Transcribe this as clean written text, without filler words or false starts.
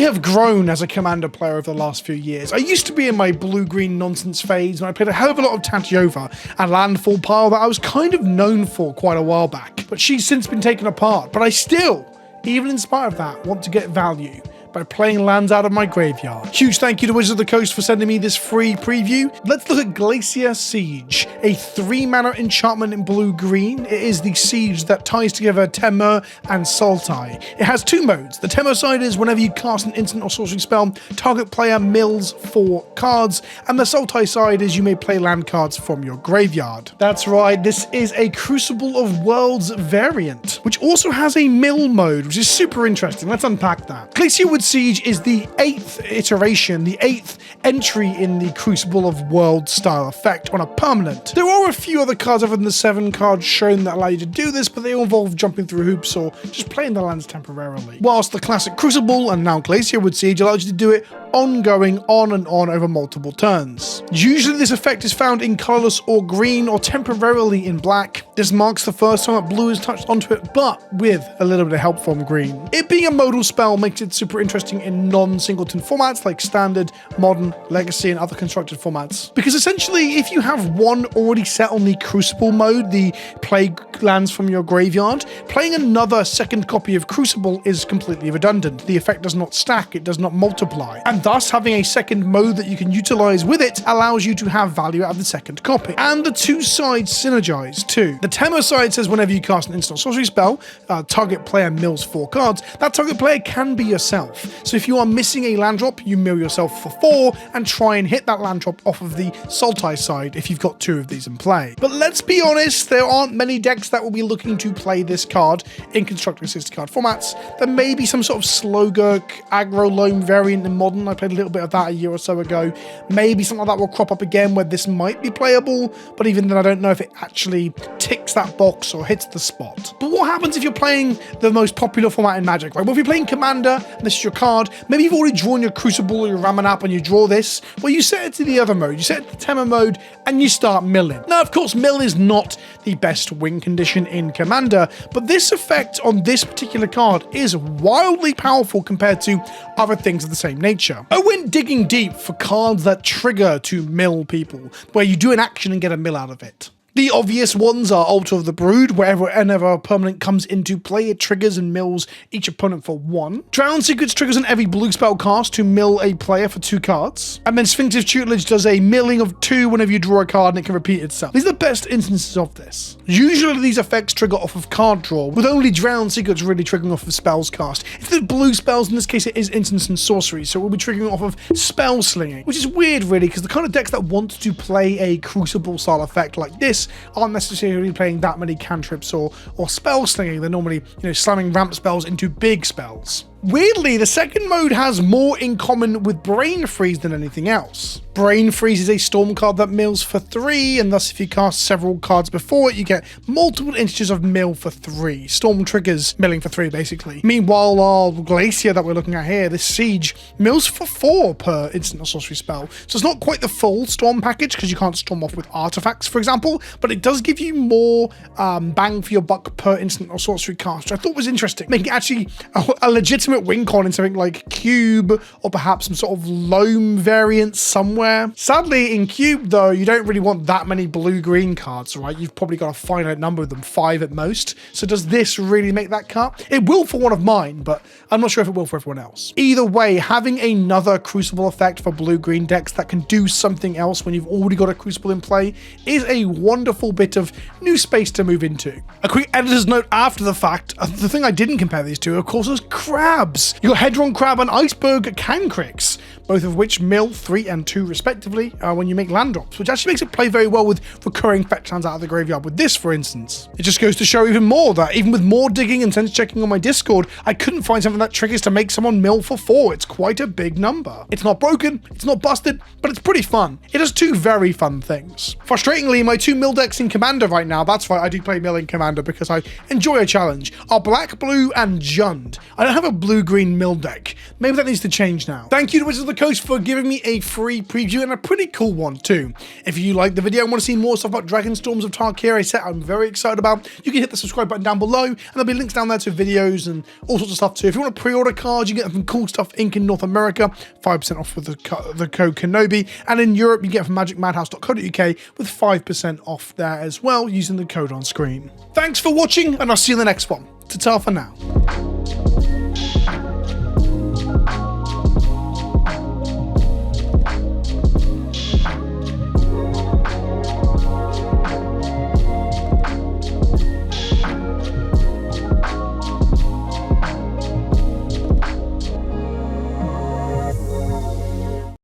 have grown as a Commander player over the last few years. I used to be in my blue-green nonsense phase when I played a hell of a lot of Tatyova and landfall pile that I was kind of known for quite a while back. But she's since been taken apart, but I still, even in spite of that, want to get value by playing lands out of my graveyard. Huge thank you to Wizards of the Coast for sending me this free preview. Let's look at Glacierwood Siege, a 3-mana enchantment in blue-green. It is the siege that ties together Temur and Sultai. It has 2 modes. The Temur side is whenever you cast an instant or sorcery spell, target player mills 4 cards, and the Sultai side is you may play land cards from your graveyard. That's right, this is a Crucible of Worlds variant, which also has a mill mode, which is super interesting. Let's unpack that. Glacierwood Siege is the 8th iteration, the 8th entry in the Crucible of Worlds style effect on a permanent. There are a few other cards other than the 7 cards shown that allow you to do this, but they all involve jumping through hoops or just playing the lands temporarily. Whilst the classic Crucible and now Glacierwood Siege allows you to do it ongoing, on and on over multiple turns. Usually this effect is found in colorless or green or temporarily in black. This marks the first time that blue is touched onto it, but with a little bit of help from green. It being a modal spell makes it super interesting in non-singleton formats like Standard, Modern, Legacy, and other constructed formats. Because essentially, if you have one already set on the Crucible mode, the play lands from your graveyard, playing another second copy of Crucible is completely redundant. The effect does not stack, it does not multiply. And thus, having a second mode that you can utilize with it allows you to have value out of the second copy. And the 2 sides synergize too. The Temur side says whenever you cast an instant sorcery spell, target player mills 4 cards, that target player can be yourself. So if you are missing a land drop, you mill yourself for 4 and try and hit that land drop off of the Sultai side if you've got 2 of these in play. But let's be honest, there aren't many decks that will be looking to play this card in constructed 60 card formats. There may be some sort of Slogurk aggro loam variant in Modern. I played a little bit of that a year or so ago. Maybe something like that will crop up again where this might be playable, but even then I don't know if it actually ticks that box or hits the spot. But what happens if you're playing the most popular format in Magic, right? Well, if you're playing Commander, and this is your card, maybe you've already drawn your Crucible or your Ramanap and you draw this, well, you set it to the other mode, you set it to Temur mode, and you start milling. Now, of course, mill is not the best win condition in Commander, but this effect on this particular card is wildly powerful compared to other things of the same nature. I went digging deep for cards that trigger to mill people, where you do an action and get a mill out of it. The obvious ones are Altar of the Brood, wherever a permanent comes into play, it triggers and mills each opponent for 1. Drown Secrets triggers on every blue spell cast to mill a player for 2 cards. And then Sphinx's Tutelage does a milling of 2 whenever you draw a card and it can repeat itself. These are the best instances of this. Usually these effects trigger off of card draw, with only Drown Secrets really triggering off of spells cast. If there's blue spells, in this case it is instants and sorcery, so it will be triggering off of spell slinging, which is weird really, because the kind of decks that want to play a Crucible style effect like this aren't necessarily playing that many cantrips or spell slinging. They're normally, slamming ramp spells into big spells. Weirdly, the second mode has more in common with Brain Freeze than anything else. Brain Freeze is a storm card that mills for 3, and thus if you cast several cards before it, you get multiple instances of mill for 3. Storm triggers milling for 3, basically. Meanwhile, our Glacier that we're looking at here, this Siege, mills for 4 per instant or sorcery spell. So it's not quite the full Storm package, because you can't storm off with artifacts, for example, but it does give you more bang for your buck per instant or sorcery cast, which I thought was interesting, making it actually a legitimate win con in something like Cube, or perhaps some sort of Loam variant somewhere. Sadly, in Cube, though, you don't really want that many blue-green cards, right? You've probably got a finite number of them, 5 at most. So does this really make that cut? It will for one of mine, but I'm not sure if it will for everyone else. Either way, having another Crucible effect for blue-green decks that can do something else when you've already got a Crucible in play is a wonderful bit of new space to move into. A quick editor's note after the fact, the thing I didn't compare these to, of course, was crabs. You got Hedron Crab and Iceberg Cancrix, both of which mill 3 and 2 respectively when you make land drops, which actually makes it play very well with recurring fetch lands out of the graveyard with this, for instance. It just goes to show even more that even with more digging and sense checking on my Discord, I couldn't find something that triggers to make someone mill for 4. It's quite a big number. It's not broken, it's not busted, but it's pretty fun. It does 2 very fun things. Frustratingly, my 2 mill decks in Commander right now, that's right, I do play mill in Commander because I enjoy a challenge, are Black, Blue, and Jund. I don't have a blue-green mill deck. Maybe that needs to change now. Thank you to Wizards of the Coast for giving me a free preview, and a pretty cool one too. If you like the video and want to see more stuff about Dragonstorms of Tarkir, a set I'm very excited about, you can hit the subscribe button down below, and there'll be links down there to videos and all sorts of stuff too. If you want to pre-order cards, you get some cool stuff Inc. in North America, 5% off with the code Kenobi, and in Europe you get from magicmadhouse.co.uk with 5% off there as well using the code on screen. Thanks for watching, and I'll see you in the next one. Ta-ta for now.